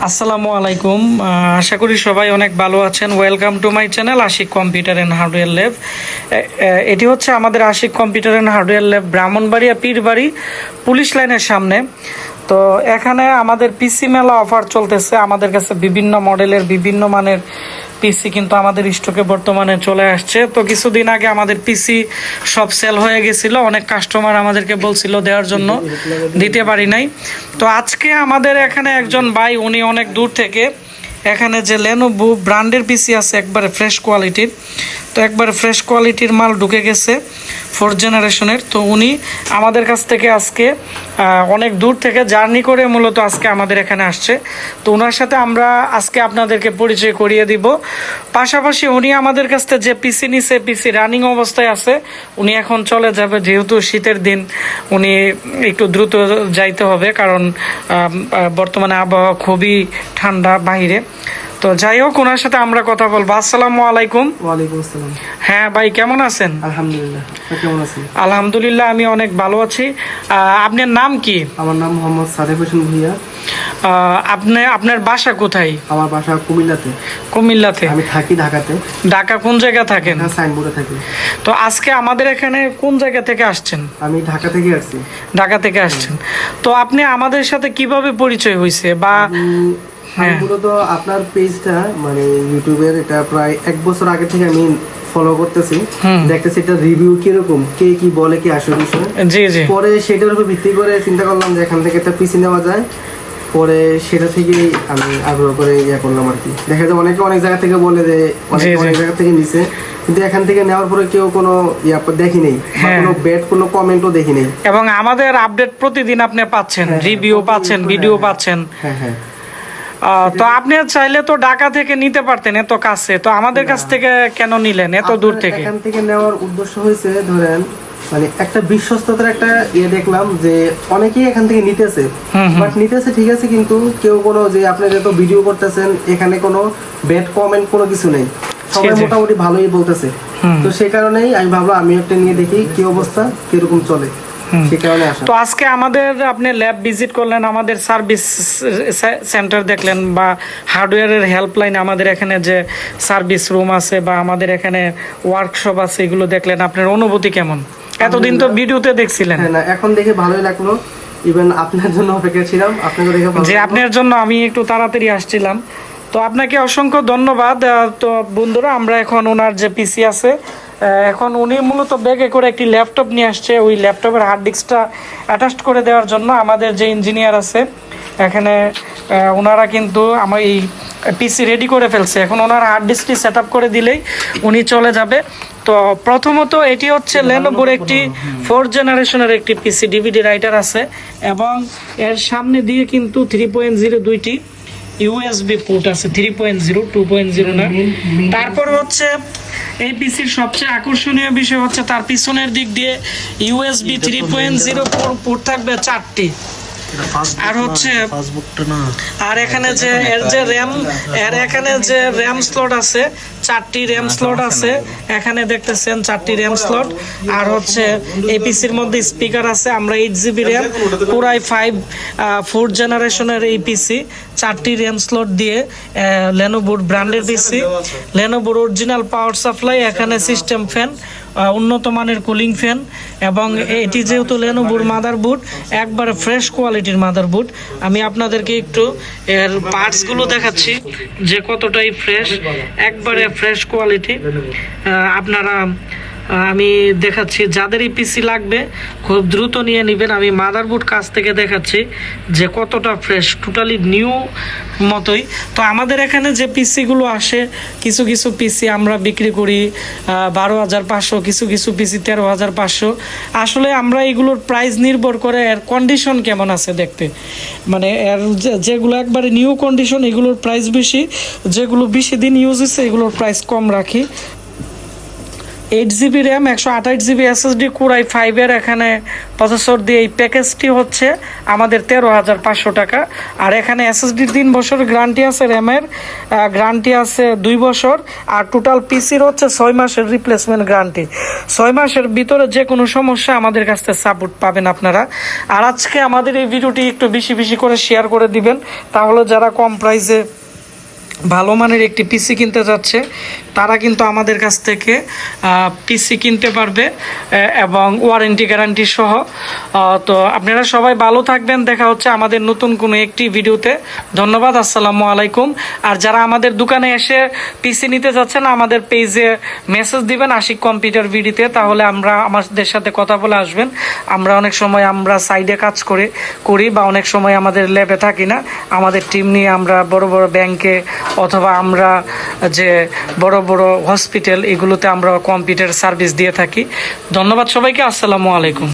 আসসালামু আলাইকুম। আশা করি সবাই অনেক ভালো আছেন। Welcome to my channel Ashik computer and hardware lab. এটি হচ্ছে আমাদের Ashik computer and hardware lab, Brahmanbaria Pirbari police লাইনের সামনে। তো এখানে আমাদের পিসি মেলা অফার চলতেছে। আমাদের কাছে বিভিন্ন মডেলের বিভিন্ন মানের পিসি কিন্তু আমাদের স্টকে বর্তমানে চলে আসছে। তো কিছুদিন আগে আমাদের পিসি সব সেল হয়ে গেছিল, অনেক কাস্টমার আমাদেরকে বলছিল দেওয়ার জন্য, দিতে পারি নাই। তো আজকে আমাদের এখানে একজন ভাই, উনি অনেক দূর থেকে এখানে যে লেনোভো ব্র্যান্ডের পিসি আছে একবারে ফ্রেশ কোয়ালিটির, তো একবারে ফ্রেশ কোয়ালিটির মাল ঢুকে গেছে 4th জেনারেশনের। তো উনি আমাদের কাছ থেকে আজকে অনেক দূর থেকে জার্নি করে মূলত আজকে আমাদের এখানে আসছে। তো ওনার সাথে আমরা আজকে আপনাদেরকে পরিচয় করিয়ে দিব। পাশাপাশি উনি আমাদের কাছ থেকে যে পিসি নিছে, পিসি রানিং অবস্থায় আছে, উনি এখন চলে যাবে, যেহেতু শীতের দিন উনি একটু দ্রুত যাইতে হবে, কারণ বর্তমানে আবহাওয়া খুবই ঠান্ডা বাইরে। তো যাই হোক, ওনার সাথে আমরা কথা বলবো। আসসালামু আলাইকুম। ওয়ালাইকুম আসসালাম। হ্যাঁ ভাই, কেমন আছেন? আলহামদুলিল্লাহ। আপনি কেমন আছেন? আলহামদুলিল্লাহ, আমি অনেক ভালো আছি। আপনার নাম কি? আমার নাম মোহাম্মদ সাদেক হোসেন ভুইয়া। আপনার বাসা কোথায়? আমার বাসা কুমিল্লাতে। কুমিল্লাতে? আমি থাকি ঢাকাতে। ঢাকা কোন জায়গা থাকেন? সাইনবোর্ডে থাকি। তো আজকে আমাদের এখানে কোন জায়গা থেকে আসছেন? আমি ঢাকা থেকে আসছি। ঢাকা থেকে আসছেন। তো আপনি আমাদের সাথে কিভাবে পরিচয় হয়েছে? বা আমি মূলত আপনার পেজটা মানে ইউটিউবের এটা প্রায় 1 বছর আগে থেকে আমি ফলো করতেছি, দেখতেছি এটা রিভিউ কিরকম, কে কি বলে, কি আসল বিষয়। জি জি। পরে সেটার উপর ভিত্তি করে চিন্তা করলাম যে এখান থেকে একটা পিসি নেওয়া যায়। পরে সেটা থেকেই আমি আগ্রহ করে করলাম আর কি। দেখা যায় অনেকে অনেক জায়গা থেকে বলে যে অনেক জায়গা থেকে নিছে, কিন্তু এখান থেকে নেওয়ার পরে কেউ কোনো দেখি নেই, কোনো ব্যাড কোনো কমেন্টও দেখি নেই। এবং আমাদের আপডেট প্রতিদিন আপনি পাচ্ছেন, রিভিউ পাচ্ছেন, ভিডিও পাচ্ছেন। হ্যাঁ হ্যাঁ। তো আপনি চাইলে তো ঢাকা থেকে নিতে পারতেন, এত কাছে। তো আমাদের কাছ থেকে কেন নিলেন এত দূর থেকে? এখান থেকে নেওয়ার উদ্দেশ্য হয়েছে, ধরেন মানে একটা বিশ্বস্ততার একটা দেখলাম যে অনেকেই এখান থেকে নিতেছে, বাট নিতেছে ঠিক আছে, কিন্তু কেউ কোনো যে আপনি যত ভিডিও করতেছেন এখানে কোনো ব্যাড কমেন্ট কোনো কিছু নেই, সবাই মোটামুটি ভালোই বলতেছে। তো সেই কারণেই আমি ভাবলাম আমি একটা নিয়ে দেখি কি অবস্থা, কিরকম চলে। তো আজকে আমাদের আপনি ল্যাব ভিজিট করলেন, আমাদের সার্ভিস সেন্টার দেখলেন, বা হার্ডওয়্যারের হেল্পলাইন, আমাদের এখানে যে সার্ভিস রুম আছে বা আমাদের এখানে ওয়ার্কশপ আছে, এগুলো দেখলেন। আপনার অনুভূতি কেমন? এতদিন তো ভিডিওতে দেখছিলেন। হ্যাঁ না, এখন দেখে ভালোই লাগলো। ইভেন আপনার জন্য অপেক্ষা ছিলাম, আপনাকে দেখে ভালো। যে আপনার জন্য আমি একটু তাড়াতাড়ি আসছিলাম। তো আপনাকে অসংখ্য ধন্যবাদ। তো বন্ধুরা, আমরা এখন ওনার যে পিসি আছে, এখন উনি মূলত ব্যাগে করে একটি ল্যাপটপ নিয়ে আসছে। ওই ল্যাপটপের হার্ড ডিস্কটা অ্যাটাচ করে দেওয়ার জন্য আমাদের যে ইঞ্জিনিয়ার আছে এখানে, ওনারা কিন্তু আমার এই পিসি রেডি করে ফেলছে। এখন ওনার হার্ড ডিস্কটি সেট আপ করে দিলেই উনি চলে যাবে। তো প্রথমত এটি হচ্ছে লেনোভোর একটি 4th জেনারেশনের একটি পিসি, ডিভিডি রাইটার আছে, এবং এর সামনে দিয়ে কিন্তু 3.0 দুইটি ইউএসবি পোর্ট আছে। 3.0, 2.0 না। তারপর হচ্ছে এই পিসির সবচেয়ে আকর্ষণীয় বিষয় হচ্ছে তার পিছনের দিক দিয়ে ইউএসবি 3.0 পোর্ট থাকবে 4টি। আর হচ্ছে আর এখানে যে এর যে র্যাম, এখানে যে র্যাম স্লট আছে, 4টি র্যাম স্লট আছে। এখানে দেখতেছেন 4টি র্যাম স্লট। আর হচ্ছে এই পিসির মধ্যে স্পিকার আছে। আমরা 8GB র্যাম, পুরাই 4th জেনারেশনের এই পিসি, 4টি র্যাম স্লট দিয়ে লেনোভোর ব্র্যান্ডের পিসি, লেনোভোর অরিজিনাল পাওয়ার সাপ্লাই, এখানে সিস্টেম ফ্যান, উন্নত মানের কুলিং ফ্যান, এবং এটি যেহেতু লেনোভোর মাদারবোর্ড, একবারে ফ্রেশ কোয়ালিটির মাদারবোর্ড। আমি আপনাদেরকে একটু এর পার্টসগুলো দেখাচ্ছি যে কতটাই ফ্রেশ, একবারে ফ্রেশ কোয়ালিটি। আপনারা আমি দেখাচ্ছি, যাদের এই পিসি লাগবে খুব দ্রুত নিয়ে নেবেন। আমি মাদারবোর্ড কাছ থেকে দেখাচ্ছি যে কতটা ফ্রেশ, টোটালি নিউ মতোই। তো আমাদের এখানে যে পিসিগুলো আসে, কিছু কিছু পিসি আমরা বিক্রি করি 12,500, কিছু কিছু পিসি 13,500। আসলে আমরা এগুলোর প্রাইস নির্ভর করে এর কন্ডিশন কেমন আছে দেখতে, মানে এর যেগুলো একবারে নিউ কন্ডিশন এগুলোর প্রাইস বেশি, যেগুলো বেশি দিন ইউজ হচ্ছে এগুলোর প্রাইস কম রাখি। 8 GB RAM 128 GB SSD core i 5-এর এখানে প্রসেসর দিয়ে এই প্যাকেজটি হচ্ছে আমাদের 13,500 টাকা। আর এখানে SSDর 3 বছর গ্যারান্টি আছে, র্যামের গ্যারান্টি আছে 2 বছর, আর টোটাল পিসির হচ্ছে 6 মাসের রিপ্লেসমেন্ট গ্যারান্টি। 6 মাসের ভিতরে যে কোনো সমস্যা আমাদের কাছ থেকে সাপোর্ট পাবেন আপনারা। আর আজকে আমাদের এই ভিডিওটি একটু বেশি বেশি করে শেয়ার করে দিবেন, তাহলে যারা কম প্রাইসে ভালো মানের একটি পিসি কিনতে যাচ্ছে তারা কিন্তু আমাদের কাছ থেকে পিসি কিনতে পারবে এবং ওয়ারেন্টি গ্যারান্টি সহ। তো আপনারা সবাই ভালো থাকবেন, দেখা হচ্ছে আমাদের নতুন কোনো একটি ভিডিওতে। ধন্যবাদ, আসসালামু আলাইকুম। আর যারা আমাদের দোকানে এসে পিসি নিতে যাচ্ছেন আমাদের পেজে মেসেজ দিবেন আশিক কম্পিউটার ভিডিওতে, তাহলে আমাদের সাথে কথা বলে আসবেন। আমরা অনেক সময় আমরা সাইডে কাজ করি বা অনেক সময় আমাদের ল্যাবে থাকি না, আমাদের টিম নিয়ে আমরা বড় বড় ব্যাংকে অথবা আমরা যে বড় বড় হসপিটাল এগুলোতে আমরা কম্পিউটার সার্ভিস দিয়ে থাকি। ধন্যবাদ সবাইকে, আসসালামু আলাইকুম।